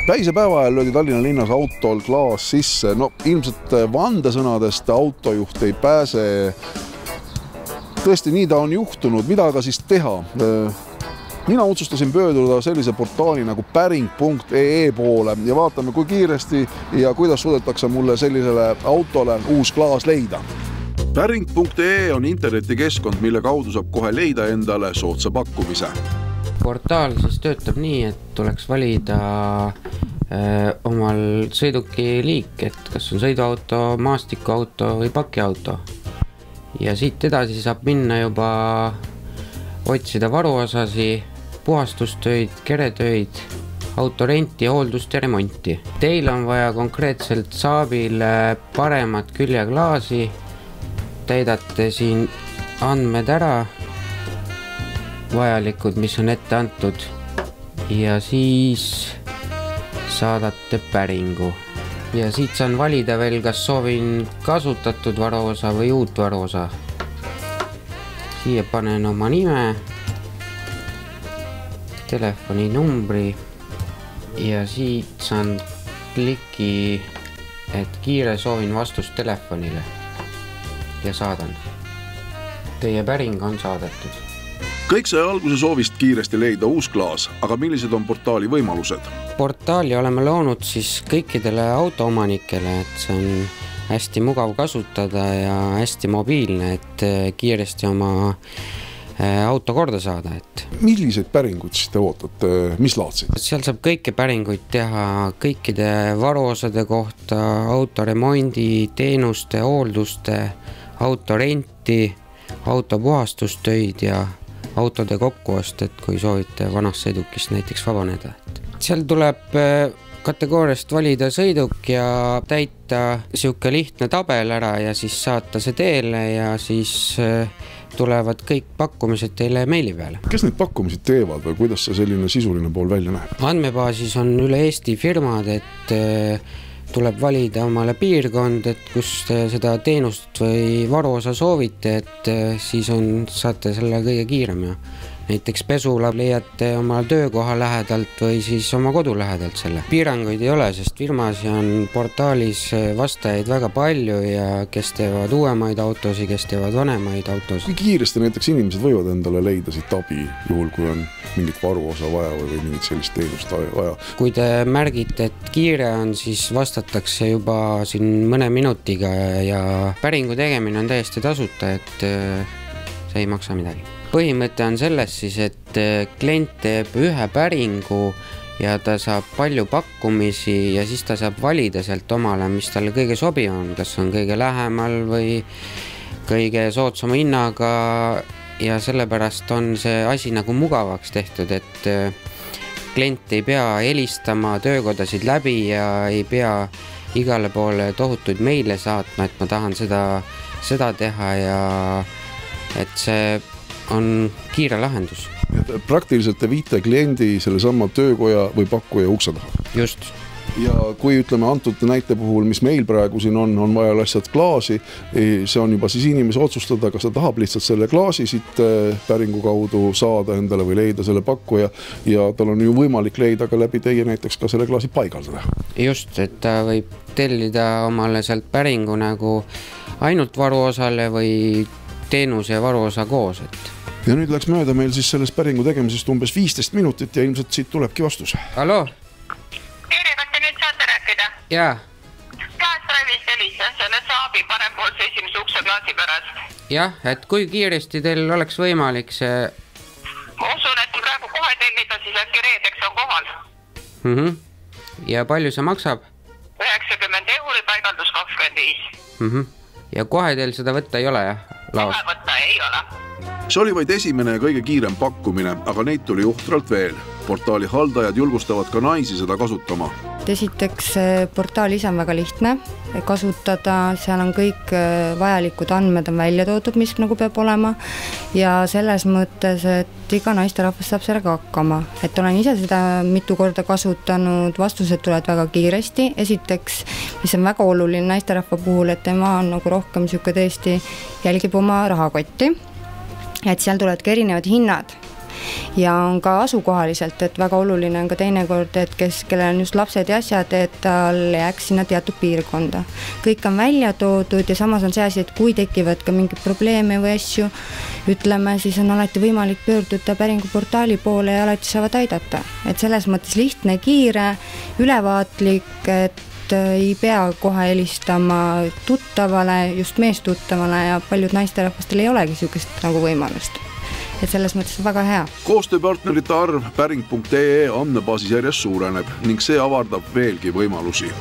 Päisepäeva ajal löödi Tallinna linnas autol klaas sisse. No ilmselt vandesõnadest autojuht ei pääse. Tõesti, nii ta on juhtunud. Mida aga siis teha? Mina otsustasin pöörduda sellise portaali nagu päring.ee poole ja vaatame, kui kiiresti ja kuidas suudetakse mulle sellisele autole uus klaas leida. Päring.ee on internetikeskkond, mille kaudu saab kohe leida endale soodsa pakkumise. Portaal siis töötab nii, et tuleks valida omal sõiduki liik, et kas on sõiduauto, maastikuauto või pakiauto. Ja siit edasi saab minna juba otsida varuosasi, puhastustöid, keretöid, autorenti, hooldust ja remonti. Teil on vaja konkreetselt Saabile paremat küljeklaasi, täidate siin andmed ära, vajalikud, mis on ette antud, ja siis saadate päringu. Ja siit saan valida veel, kas soovin kasutatud varuosa või uut varuosa. Siia panen oma nime, telefoninumbri ja siit saan kliki, et kiire soovin vastust telefonile ja saadan. Teie päring on saadetud. Kõik sai alguse soovist kiiresti leida uus klaas, aga millised on portaali võimalused? Portaali oleme loonud siis kõikidele autoomanikele, et see on hästi mugav kasutada ja hästi mobiilne, et kiiresti oma auto korda saada. Milliseid päringuid siis te ootate? Mis laadsid? Seal saab kõiki päringuid teha kõikide varuosade kohta, autoremondi, teenuste, hoolduste, autorenti, autopuhastustöid ja autode kokkuost, et kui soovite vanast sõidukist näiteks vabaneda. Seal tuleb kategooriast valida sõiduk ja täita siuke lihtne tabel ära ja siis saata see teele ja siis tulevad kõik pakkumised teile meili peale. Kes neid pakkumised teevad või kuidas see selline sisuline pool välja näeb? Andmebaasis on üle Eesti firmad, et tuleb valida omale piirkond, et kus te seda teenust või varuosa soovite, et siis saate selle kõige kiirem ja näiteks pesula leiate oma töökoha lähedalt või siis oma kodu lähedalt selle. Piiranguid ei ole, sest firmasi on portaalis vastajaid väga palju ja kes teevad uuemaid autosid, kes teevad vanemaid autosid. Kui kiiresti näiteks inimesed võivad endale leida siit abi, juhul kui on mingit varuosa vaja või mingit sellist teenust vaja? Kui te märgite, et kiire on, siis vastatakse juba siin mõne minutiga ja päringu tegemine on täiesti tasuta, et see ei maksa midagi. Põhimõte on selles siis, et klient teeb ühe päringu ja ta saab palju pakkumisi ja siis ta saab valida sealt omale, mis talle kõige sobiv on, kas on kõige lähemal või kõige soodsama hinnaga ja sellepärast on see asi nagu mugavaks tehtud, et klient ei pea helistama töökodasid läbi ja ei pea igale poole tohutuid meile saatma, et ma tahan seda teha ja et see on kiire lahendus. Praktiliselt te viite kliendi selle sama töökoja või pakkuja ukse taha. Just. Ja kui ütleme antud näite puhul, mis meil praegu siin on vaja lihtsalt klaasi, see on juba siis inimese otsustada, kas ta tahab lihtsalt selle klaasi siit päringu kaudu saada endale või leida selle pakkuja ja tal on ju võimalik leida ka läbi teie näiteks ka selle klaasi paigaldada. Just, et ta võib tellida omale sealt päringu nagu ainult varuosale või teenuse ja varuosa koos. Ja nüüd läks mööda meil siis selles päringu tegemisest umbes 15 minutit ja ilmselt siit tulebki vastus. Hallo? Tere, kas te nüüd saate rääkida? Jaa. Klaas Raivis Elisa, selle Saabi parempoolse esimese ukse klaasi pärast. Jah, et kui kiiresti teil oleks võimalik see... Ma usun, et praegu kohe tellida, siis äkki reedeks on kohal. Ja palju see maksab? 90 €, paigaldus 25. Ja kohe teil seda võtta ei ole, jah? Kohe võtta ei ole. See oli vaid esimene ja kõige kiirem pakkumine, aga neid tuli uhtralt veel. Portaali haldajad julgustavad ka naisi seda kasutama. Esiteks, portaal ise on väga lihtne kasutada, seal on kõik vajalikud andmed on välja toodud, mis nagu peab olema ja selles mõttes, et iga naisterahvas saab sellega hakkama. Et olen ise seda mitu korda kasutanud, vastused tulevad väga kiiresti. Esiteks, mis on väga oluline naisterahva puhul, et tema on nagu rohkem tõesti jälgib oma rahakotti, et seal tulevad ka erinevad hinnad. ja on ka asukohaliselt, et väga oluline on ka teinekord, et kellel on just lapsed ja asjad, et tal jääks sinna teatud piirkonda. Kõik on välja toodud ja samas on see asi, et kui tekivad ka mingid probleeme või asju, ütleme, siis on alati võimalik pöörduda päringuportaali poole ja alati saavad aidata. Et selles mõttes lihtne, kiire, ülevaatlik, et ei pea kohe helistama tuttavale, just meestuttavale ja paljud naisterahvastel ei olegi sellist nagu võimalust. Et selles mõttes on väga hea. Koostööpartnerite arv päring.ee andmebaasis järjest suureneb ning see avardab veelgi võimalusi.